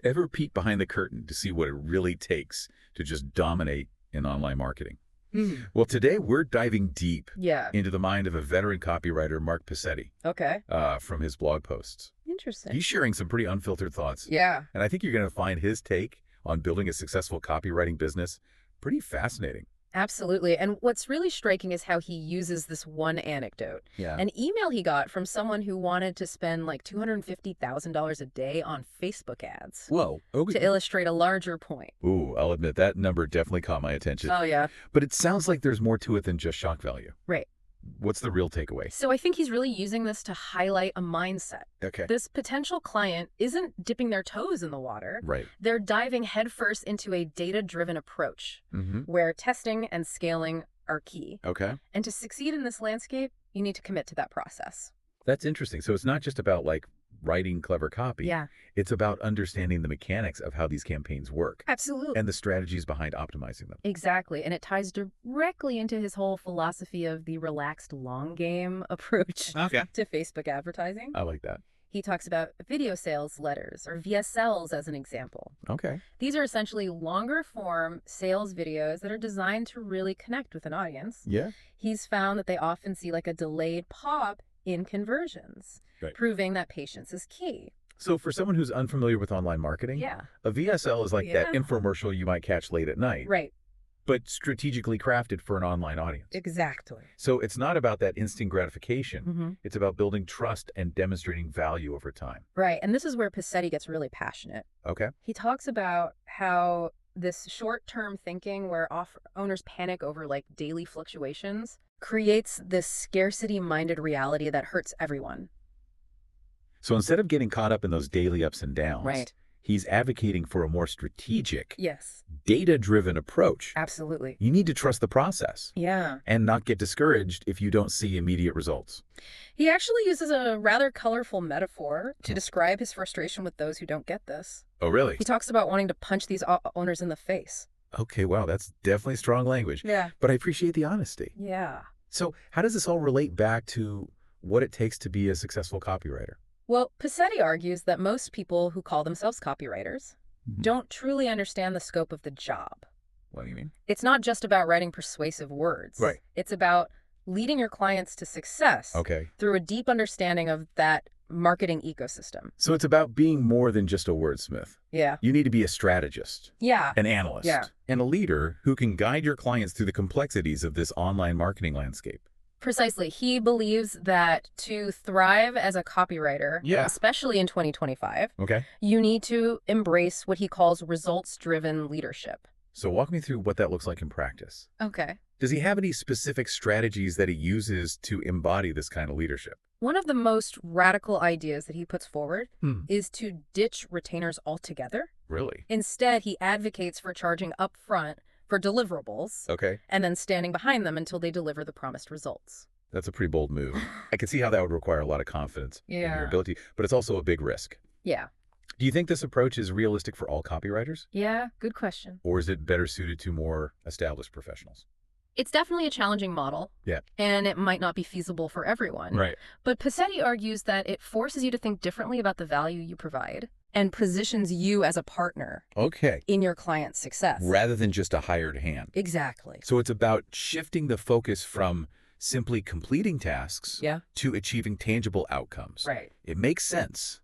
Ever peek behind the curtain to see what it really takes to just dominate in online marketing? Well, today we're diving deep Yeah. into the mind of a veteran copywriter, Mark Pissetti, Okay. from his blog posts. Interesting. He's sharing some pretty unfiltered thoughts, Yeah. and I think you're going to find his take on building a successful copywriting business pretty fascinating. Absolutely. And what's really striking is how he uses this one anecdote. Yeah. An email he got from someone who wanted to spend like $250,000 a day on Facebook ads Whoa. to Okay. illustrate a larger point. Ooh, I'll admit that number definitely caught my attention. Oh, yeah. But it sounds like there's more to it than just shock value. Right. What's the real takeaway? So I think he's really using this to highlight a mindset. Okay. This potential client isn't dipping their toes in the water. Right. They're diving headfirst into a data-driven approach where testing and scaling are key. Okay. And to succeed in this landscape, you need to commit to that process. That's interesting. So it's not just about like writing clever copy. Yeah. It's about understanding the mechanics of how these campaigns work Absolutely. and the strategies behind optimizing them. Exactly. And it ties directly into his whole philosophy of the relaxed long game approach Okay. to Facebook advertising. I like that. He talks about video sales letters or VSLs as an example. Okay. These are essentially longer form sales videos that are designed to really connect with an audience. Yeah. He's found that they often see like a delayed pop in conversions, Right. proving that patience is key. So for someone who's unfamiliar with online marketing, Yeah. a VSL is like that Yeah. infomercial you might catch late at night, Right. but strategically crafted for an online audience. Exactly. So it's not about that instant gratification. It's about building trust and demonstrating value over time. Right. And this is where Pissetti gets really passionate. Okay. He talks about how this short-term thinking where owners panic over like daily fluctuations creates this scarcity-minded reality that hurts everyone. So instead of getting caught up in those daily ups and downs, Right. he's advocating for a more strategic, Yes, data-driven approach. absolutely. You need to trust the process Yeah. and not get discouraged if you don't see immediate results. He actually uses a rather colorful metaphor to describe his frustration with those who don't get this. Oh, really? He talks about wanting to punch these owners in the face. Okay, wow, that's definitely strong language. Yeah. But I appreciate the honesty. Yeah. So how does this all relate back to what it takes to be a successful copywriter? Well, Pissetti argues that most people who call themselves copywriters don't truly understand the scope of the job. What do you mean? It's not just about writing persuasive words. Right. It's about leading your clients to success Okay. through a deep understanding of that marketing ecosystem. So it's about being more than just a wordsmith. Yeah. You need to be a strategist, Yeah. an analyst, Yeah. and a leader who can guide your clients through the complexities of this online marketing landscape. Precisely. He believes that to thrive as a copywriter, Yeah. especially in 2025, Okay. you need to embrace what he calls results-driven leadership. So walk me through what that looks like in practice. Okay. Does he have any specific strategies that he uses to embody this kind of leadership? One of the most radical ideas that he puts forward Hmm. is to ditch retainers altogether. Really? Instead, he advocates for charging upfront for deliverables Okay. and then standing behind them until they deliver the promised results. That's a pretty bold move. I can see how that would require a lot of confidence in your Yeah. ability, but it's also a big risk. Yeah. Do you think this approach is realistic for all copywriters, Yeah, good question. or is it better suited to more established professionals? It's definitely a challenging model. Yeah. And it might not be feasible for everyone. Right. But Pissetti argues that it forces you to think differently about the value you provide and positions you as a partner Okay. in your client's success. Rather than just a hired hand. Exactly. So it's about shifting the focus from simply completing tasks Yeah. to achieving tangible outcomes. Right. It makes sense,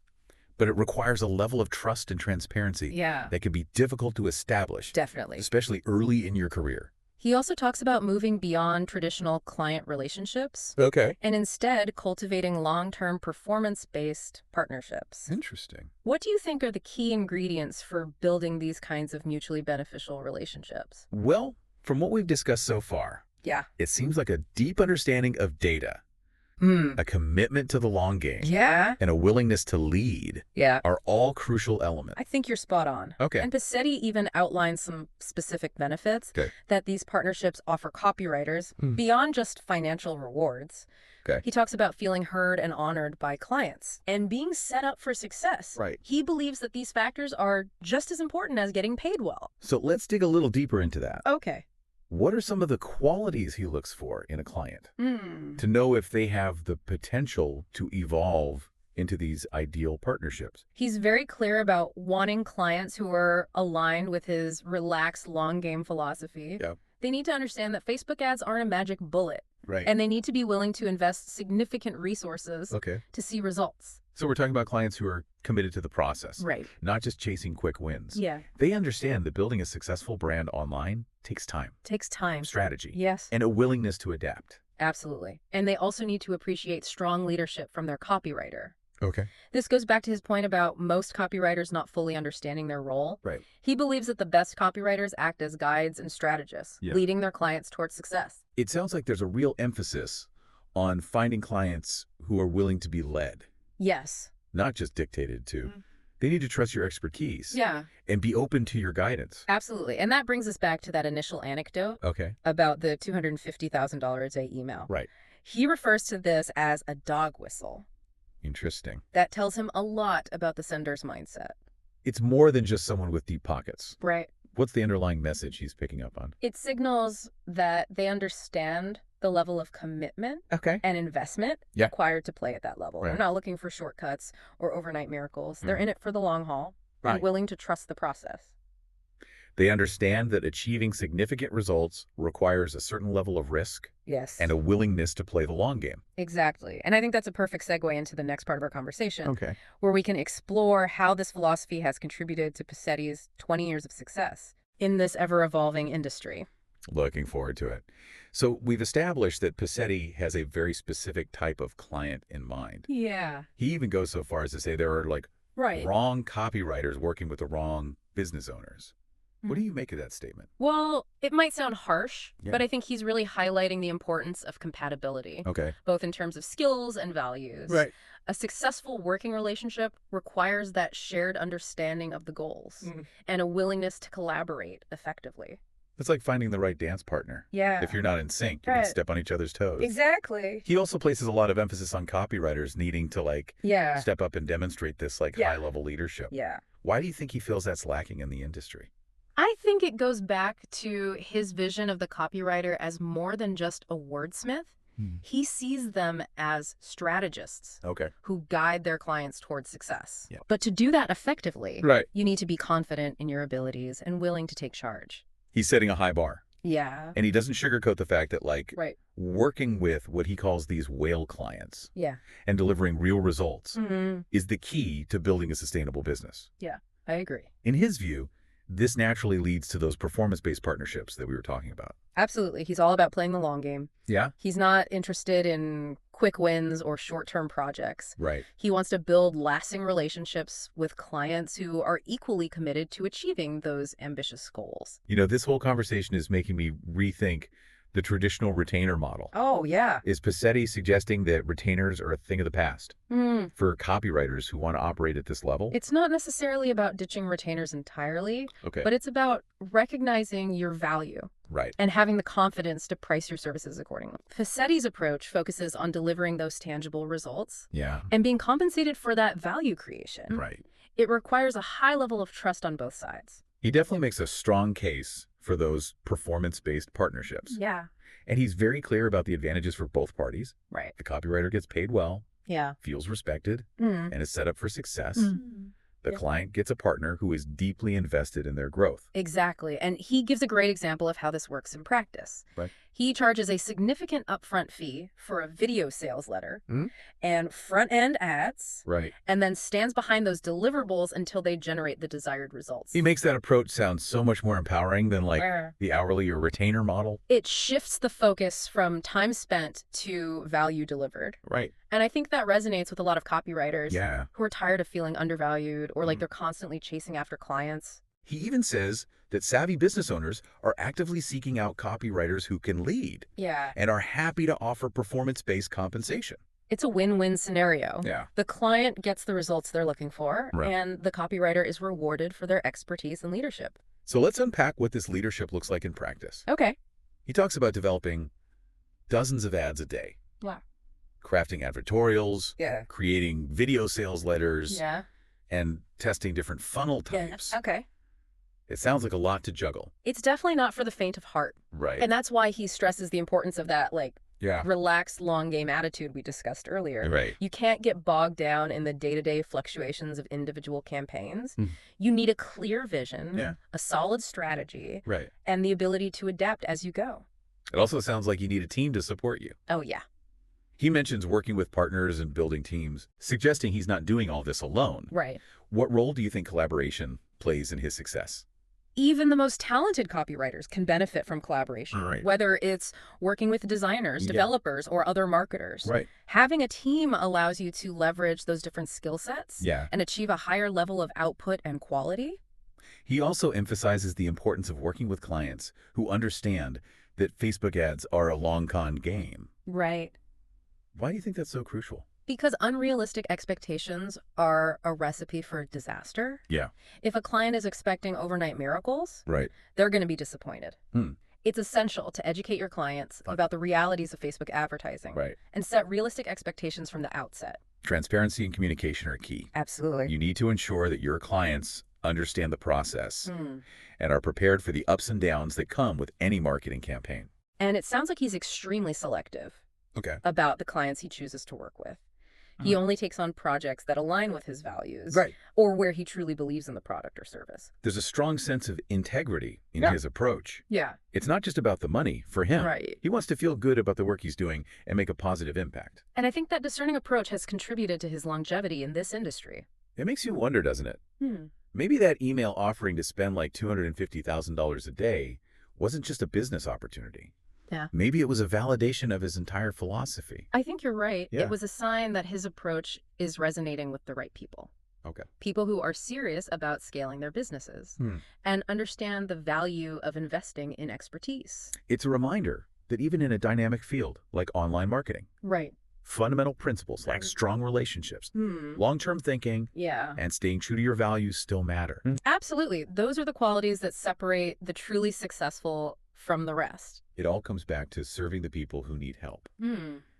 but it requires a level of trust and transparency Yeah. that can be difficult to establish, Definitely. especially early in your career. He also talks about moving beyond traditional client relationships Okay. and instead cultivating long-term performance-based partnerships. Interesting. What do you think are the key ingredients for building these kinds of mutually beneficial relationships? Well, from what we've discussed so far, Yeah. it seems like a deep understanding of data, a commitment to the long game, Yeah. and a willingness to lead Yeah. are all crucial elements. I think you're spot on. Okay. And Pissetti even outlines some specific benefits Okay. that these partnerships offer copywriters beyond just financial rewards. Okay. He talks about feeling heard and honored by clients and being set up for success. Right. He believes that these factors are just as important as getting paid well. So let's dig a little deeper into that. Okay. What are some of the qualities he looks for in a client Hmm. to know if they have the potential to evolve into these ideal partnerships. He's very clear about wanting clients who are aligned with his relaxed long game philosophy. Yeah. They need to understand that Facebook ads aren't a magic bullet. Right. And they need to be willing to invest significant resources to see results. So we're talking about clients who are committed to the process, Right. not just chasing quick wins. Yeah. They understand that building a successful brand online takes time, Takes time. strategy, Yes. and a willingness to adapt. Absolutely. And they also need to appreciate strong leadership from their copywriter. Okay. This goes back to his point about most copywriters not fully understanding their role. Right. He believes that the best copywriters act as guides and strategists, leading their clients towards success. It sounds like there's a real emphasis on finding clients who are willing to be led, Yes. not just dictated to. They need to trust your expertise and be open to your guidance. Absolutely. And that brings us back to that initial anecdote about the $250,000 a day email. Right. He refers to this as a dog whistle. Interesting. That tells him a lot about the sender's mindset. It's more than just someone with deep pockets. Right. What's the underlying message he's picking up on? It signals that they understand the level of commitment and investment required to play at that level. Right. They're not looking for shortcuts or overnight miracles. They're in it for the long haul and willing to trust the process. They understand that achieving significant results requires a certain level of risk and a willingness to play the long game. Exactly. And I think that's a perfect segue into the next part of our conversation, where we can explore how this philosophy has contributed to Passetti's 20 years of success in this ever-evolving industry. Looking forward to it. So we've established that Passetti has a very specific type of client in mind. Yeah. He even goes so far as to say there are like wrong copywriters working with the wrong business owners. What do you make of that statement? Well, it might sound harsh, but I think he's really highlighting the importance of compatibility, both in terms of skills and values. Right. A successful working relationship requires that shared understanding of the goals and a willingness to collaborate effectively. It's like finding the right dance partner. Yeah. If you're not in sync, you can step on each other's toes. Exactly. He also places a lot of emphasis on copywriters needing to step up and demonstrate this high-level leadership. Yeah. Why do you think he feels that's lacking in the industry? I think it goes back to his vision of the copywriter as more than just a wordsmith. He sees them as strategists who guide their clients towards success. But to do that effectively, you need to be confident in your abilities and willing to take charge. He's setting a high bar. Yeah. And he doesn't sugarcoat the fact that working with what he calls these whale clients and delivering real results is the key to building a sustainable business. Yeah, I agree. In his view, this naturally leads to those performance-based partnerships that we were talking about. Absolutely. He's all about playing the long game. Yeah? He's not interested in quick wins or short-term projects. Right. He wants to build lasting relationships with clients who are equally committed to achieving those ambitious goals. You know, this whole conversation is making me rethink the traditional retainer model. Oh, yeah. Is Passetti suggesting that retainers are a thing of the past for copywriters who want to operate at this level? It's not necessarily about ditching retainers entirely, but it's about recognizing your value and having the confidence to price your services accordingly. Passetti's approach focuses on delivering those tangible results and being compensated for that value creation. It requires a high level of trust on both sides. He definitely makes a strong case for those performance-based partnerships. Yeah. And he's very clear about the advantages for both parties. Right. The copywriter gets paid well, feels respected, and is set up for success. The client gets a partner who is deeply invested in their growth. Exactly. And he gives a great example of how this works in practice. He charges a significant upfront fee for a video sales letter and front-end ads, and then stands behind those deliverables until they generate the desired results. He makes that approach sound so much more empowering than the hourly or retainer model. It shifts the focus from time spent to value delivered. And I think that resonates with a lot of copywriters who are tired of feeling undervalued or like they're constantly chasing after clients. He even says that savvy business owners are actively seeking out copywriters who can lead and are happy to offer performance-based compensation. It's a win-win scenario. The client gets the results they're looking for, and the copywriter is rewarded for their expertise and leadership. So let's unpack what this leadership looks like in practice. Okay. He talks about developing dozens of ads a day. Crafting advertorials, creating video sales letters, and testing different funnel types. Okay. It sounds like a lot to juggle. It's definitely not for the faint of heart. And that's why he stresses the importance of that, relaxed long game attitude we discussed earlier. Right. You can't get bogged down in the day-to-day fluctuations of individual campaigns. You need a clear vision, a solid strategy, and the ability to adapt as you go. It also sounds like you need a team to support you. Oh, yeah. He mentions working with partners and building teams, suggesting he's not doing all this alone. Right. What role do you think collaboration plays in his success? Even the most talented copywriters can benefit from collaboration, whether it's working with designers, developers, or other marketers. Having a team allows you to leverage those different skill sets and achieve a higher level of output and quality. He also emphasizes the importance of working with clients who understand that Facebook ads are a long con game. Right. Why do you think that's so crucial? Because unrealistic expectations are a recipe for disaster. Yeah. If a client is expecting overnight miracles, they're going to be disappointed. It's essential to educate your clients about the realities of Facebook advertising and set realistic expectations from the outset. Transparency and communication are key. Absolutely. You need to ensure that your clients understand the process and are prepared for the ups and downs that come with any marketing campaign. And it sounds like he's extremely selective about the clients he chooses to work with. He only takes on projects that align with his values or where he truly believes in the product or service. There's a strong sense of integrity in his approach. It's not just about the money for him. He wants to feel good about the work he's doing and make a positive impact. And I think that discerning approach has contributed to his longevity in this industry. It makes you wonder, doesn't it? Maybe that email offering to spend like $250,000 a day wasn't just a business opportunity. Maybe it was a validation of his entire philosophy. I think you're right. It was a sign that his approach is resonating with the right people. People who are serious about scaling their businesses and understand the value of investing in expertise. It's a reminder that even in a dynamic field like online marketing, fundamental principles like strong relationships, long-term thinking, and staying true to your values still matter. Absolutely. Those are the qualities that separate the truly successful from the rest. It all comes back to serving the people who need help,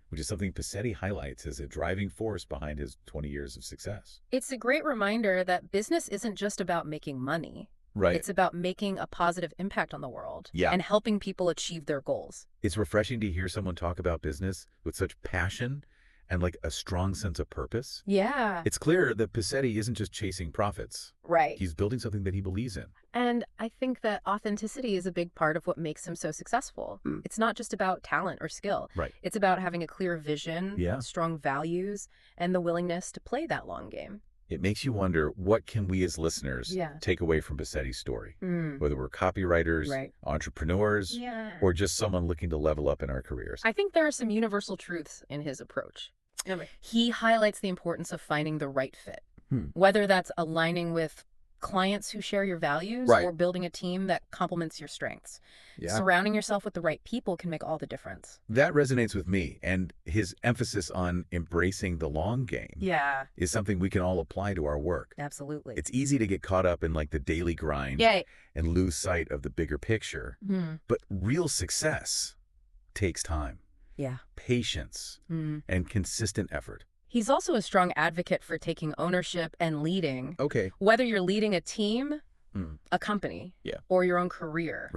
which is something Pasetti highlights as a driving force behind his 20 years of success. It's a great reminder that business isn't just about making money. It's about making a positive impact on the world and helping people achieve their goals. It's refreshing to hear someone talk about business with such passion and like a strong sense of purpose. It's clear that Pasetti isn't just chasing profits. He's building something that he believes in. And I think that authenticity is a big part of what makes him so successful. It's not just about talent or skill. It's about having a clear vision, strong values, and the willingness to play that long game. It makes you wonder, what can we as listeners take away from Pasetti's story? Whether we're copywriters, entrepreneurs, or just someone looking to level up in our careers. I think there are some universal truths in his approach. He highlights the importance of finding the right fit, whether that's aligning with clients who share your values or building a team that complements your strengths. Surrounding yourself with the right people can make all the difference. That resonates with me, and his emphasis on embracing the long game is something we can all apply to our work. Absolutely. It's easy to get caught up in like the daily grind and lose sight of the bigger picture. But real success takes time, patience, and consistent effort. He's also a strong advocate for taking ownership and leading. Whether you're leading a team, a company, or your own career.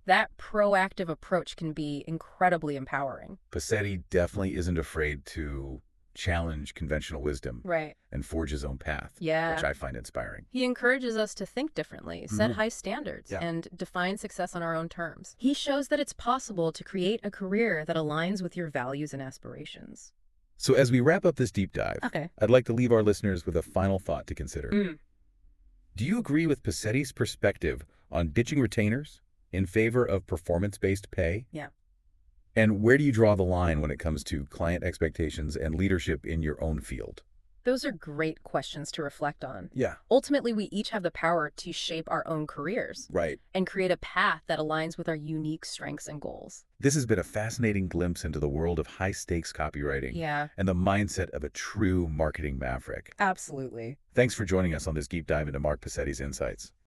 That proactive approach can be incredibly empowering. Pasetti definitely isn't afraid to challenge conventional wisdom and forge his own path, which I find inspiring. He encourages us to think differently, set high standards, and define success on our own terms. He shows that it's possible to create a career that aligns with your values and aspirations. So as we wrap up this deep dive, I'd like to leave our listeners with a final thought to consider. Do you agree with Pasetti's perspective on ditching retainers in favor of performance-based pay? And where do you draw the line when it comes to client expectations and leadership in your own field? Those are great questions to reflect on. Ultimately, we each have the power to shape our own careers. And create a path that aligns with our unique strengths and goals. This has been a fascinating glimpse into the world of high-stakes copywriting and the mindset of a true marketing maverick. Absolutely. Thanks for joining us on this deep dive into Mark Pasetti's insights.